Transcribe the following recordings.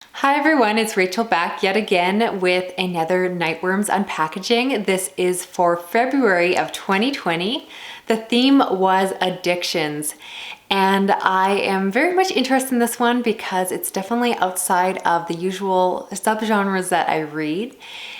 Hi everyone, it's Rachel back yet again with another Nightworms Unpackaging. This is for February of 2020. The theme was addictions, and I am very much interested in this one because it's definitely outside of the usual subgenres that I read.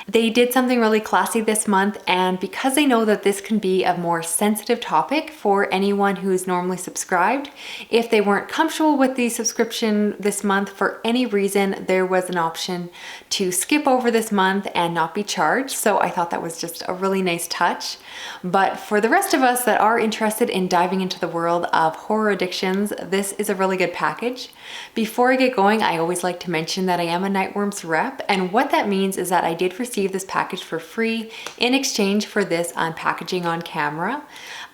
They did something really classy this month, and because they know that this can be a more sensitive topic for anyone who's normally subscribed, if they weren't comfortable with the subscription this month for any reason, there was an option to skip over this month and not be charged. So I thought that was just a really nice touch. But for the rest of us that are interested in diving into the world of horror addictions, this is a really good package. Before I get going, I always like to mention that I am a Nightworms rep, and what that means is that I did receive this package for free in exchange for this unpackaging on camera.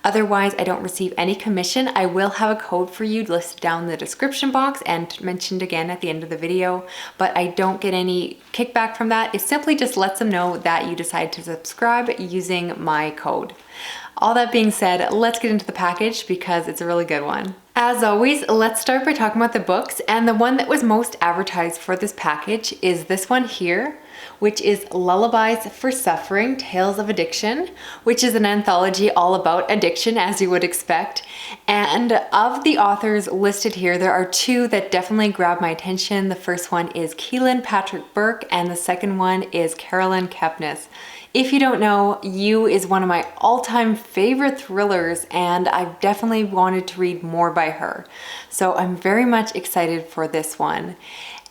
Otherwise, I don't receive any commission. I will have a code for you listed down in the description box and mentioned again at the end of the video, but I don't get any kickback from that. It simply just lets them know that you decide to subscribe using my code. All that being said, let's get into the package because it's a really good one. As always, let's start by talking about the books, and the one that was most advertised for this package is this one here, which is Lullabies for Suffering, Tales of Addiction, which is an anthology all about addiction, as you would expect. And of the authors listed here, there are two that definitely grab my attention. The first one is Keelan Patrick Burke, and the second one is Carolyn Kepnes. If you don't know, You is one of my all-time favorite thrillers, and I've definitely wanted to read more by her. So I'm very much excited for this one.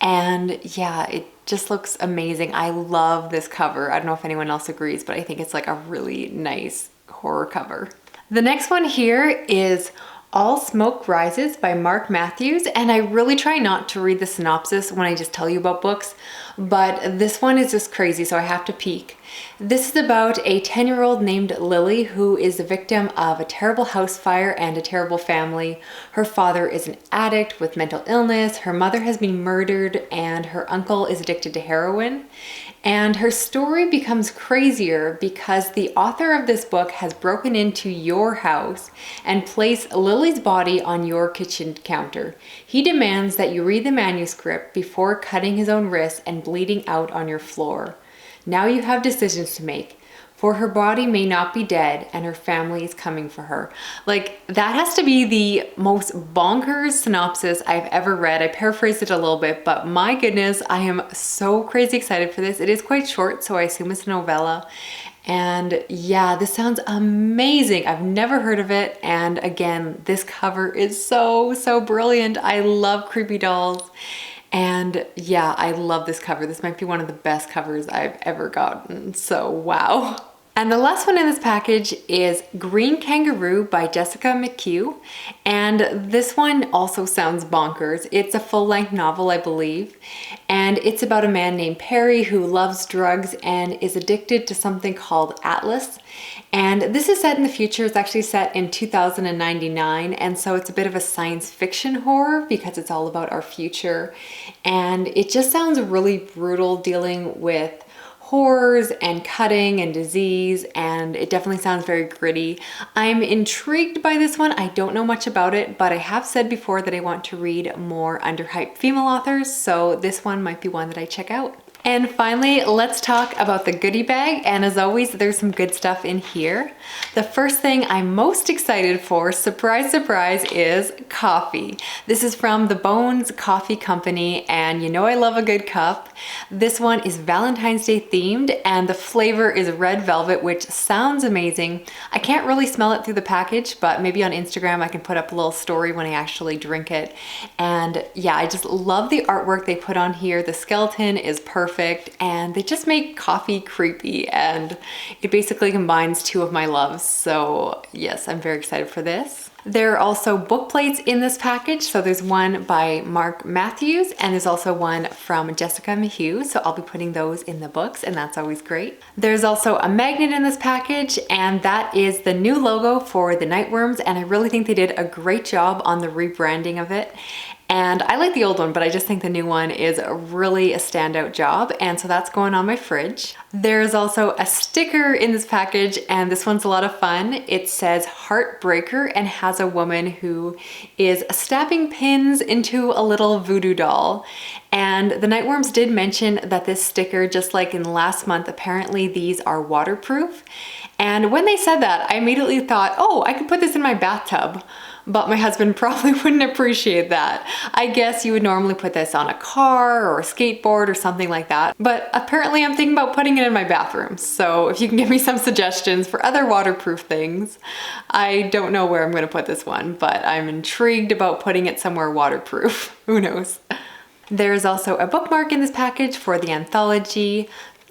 And yeah, it just looks amazing. I love this cover. I don't know if anyone else agrees, but I think it's like a really nice horror cover. The next one here is All Smoke Rises by Mark Matthews, and I really try not to read the synopsis when I just tell you about books, but this one is just crazy, so I have to peek. This is about a 10-year-old named Lily who is the victim of a terrible house fire and a terrible family. Her father is an addict with mental illness, her mother has been murdered, and her uncle is addicted to heroin. And her story becomes crazier because the author of this book has broken into your house and placed Lily's body on your kitchen counter. He demands that you read the manuscript before cutting his own wrists and bleeding out on your floor. Now you have decisions to make, for her body may not be dead and her family is coming for her. Like, that has to be the most bonkers synopsis I've ever read. I paraphrased it a little bit, but my goodness, I am so crazy excited for this. It is quite short, so I assume it's a novella. And yeah, this sounds amazing. I've never heard of it. And again, this cover is so brilliant. I love creepy dolls. And yeah, I love this cover. This might be one of the best covers I've ever gotten. So wow. And the last one in this package is Green Kangaroo by Jessica McHugh. And this one also sounds bonkers. It's a full-length novel, I believe. And it's about a man named Perry who loves drugs and is addicted to something called Atlas. And this is set in the future. It's actually set in 2099. And so it's a bit of a science fiction horror because it's all about our future. And it just sounds really brutal, dealing with horrors and cutting and disease, and it definitely sounds very gritty. I'm intrigued by this one. I don't know much about it, but I have said before that I want to read more underhyped female authors, so this one might be one that I check out. And finally, let's talk about the goodie bag. And as always, there's some good stuff in here. The first thing I'm most excited for, surprise, surprise, is coffee. This is from the Bones Coffee Company, and you know I love a good cup. This one is Valentine's Day themed, and the flavor is red velvet, which sounds amazing. I can't really smell it through the package, but maybe on Instagram I can put up a little story when I actually drink it. And yeah, I just love the artwork they put on here. The skeleton is perfect. And they just make coffee creepy, and it basically combines two of my loves. So yes, I'm very excited for this. There are also book plates in this package. So there's one by Mark Matthews, and there's also one from Jessica McHugh. So I'll be putting those in the books, and that's always great. There's also a magnet in this package, and that is the new logo for the Nightworms. And I really think they did a great job on the rebranding of it. And I like the old one, but I just think the new one is really a standout job. And so that's going on my fridge. There's also a sticker in this package, and this one's a lot of fun. It says Heartbreaker and has a woman who is stabbing pins into a little voodoo doll. And the Nightworms did mention that this sticker, just like in last month, apparently these are waterproof. And when they said that, I immediately thought, oh, I could put this in my bathtub. But my husband probably wouldn't appreciate that. I guess you would normally put this on a car or a skateboard or something like that. But apparently I'm thinking about putting it in my bathroom. So if you can give me some suggestions for other waterproof things, I don't know where I'm gonna put this one, but I'm intrigued about putting it somewhere waterproof. Who knows? There's also a bookmark in this package for the anthology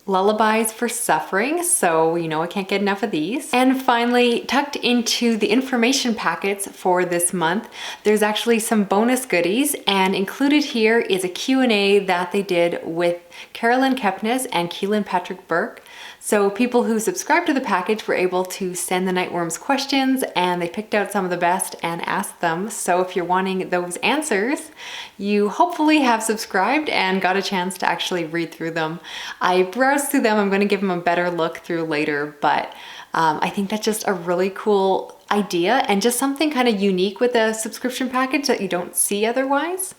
Lullabies for Suffering, so you know I can't get enough of these. And finally, tucked into the information packets for this month, there's actually some bonus goodies, and included here is a Q&A that they did with Carolyn Kepnes and Keelan Patrick Burke. So people who subscribed to the package were able to send the Nightworms questions, and they picked out some of the best and asked them. So if you're wanting those answers, you hopefully have subscribed and got a chance to actually read through them. I browsed through them. I'm going to give them a better look through later, but I think that's just a really cool idea and just something kind of unique with a subscription package that you don't see otherwise.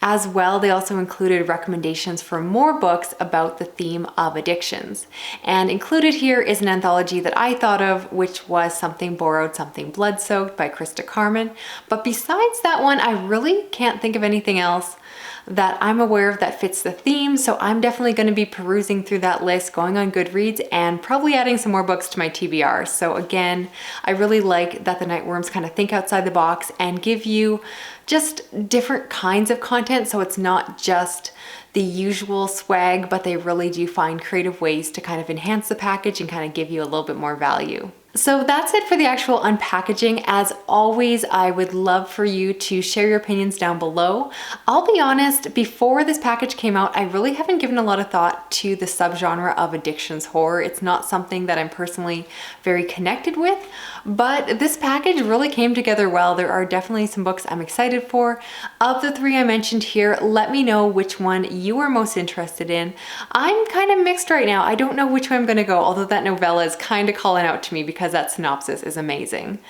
As well, they also included recommendations for more books about the theme of addictions. And included here is an anthology that I thought of, which was Something Borrowed, Something Blood-Soaked by Krista Carmen. But besides that one, I really can't think of anything else that I'm aware of that fits the theme, so I'm definitely going to be perusing through that list, going on Goodreads, and probably adding some more books to my TBR. So again, I really like that the Nightworms kind of think outside the box and give you just different kinds of content, so it's not just the usual swag, but they really do find creative ways to kind of enhance the package and kind of give you a little bit more value. So that's it for the actual unpackaging. As always, I would love for you to share your opinions down below. I'll be honest, before this package came out, I really haven't given a lot of thought to the subgenre of addictions horror. It's not something that I'm personally very connected with, but this package really came together well. There are definitely some books I'm excited for. Of the three I mentioned here, let me know which one you are most interested in. I'm kind of mixed right now. I don't know which way I'm gonna go, although that novella is kind of calling out to me because that synopsis is amazing.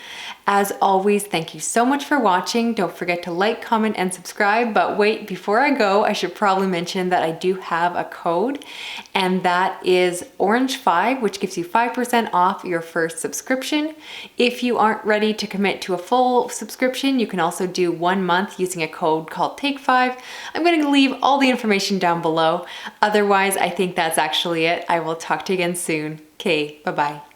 As always, thank you so much for watching. Don't forget to like, comment, and subscribe. But wait, before I go, I should probably mention that I do have a code, and that is Orange5, which gives you 5% off your first subscription. If you aren't ready to commit to a full subscription, you can also do 1 month using a code called Take5. I'm going to leave all the information down below. Otherwise, I think that's actually it. I will talk to you again soon. Okay, bye-bye.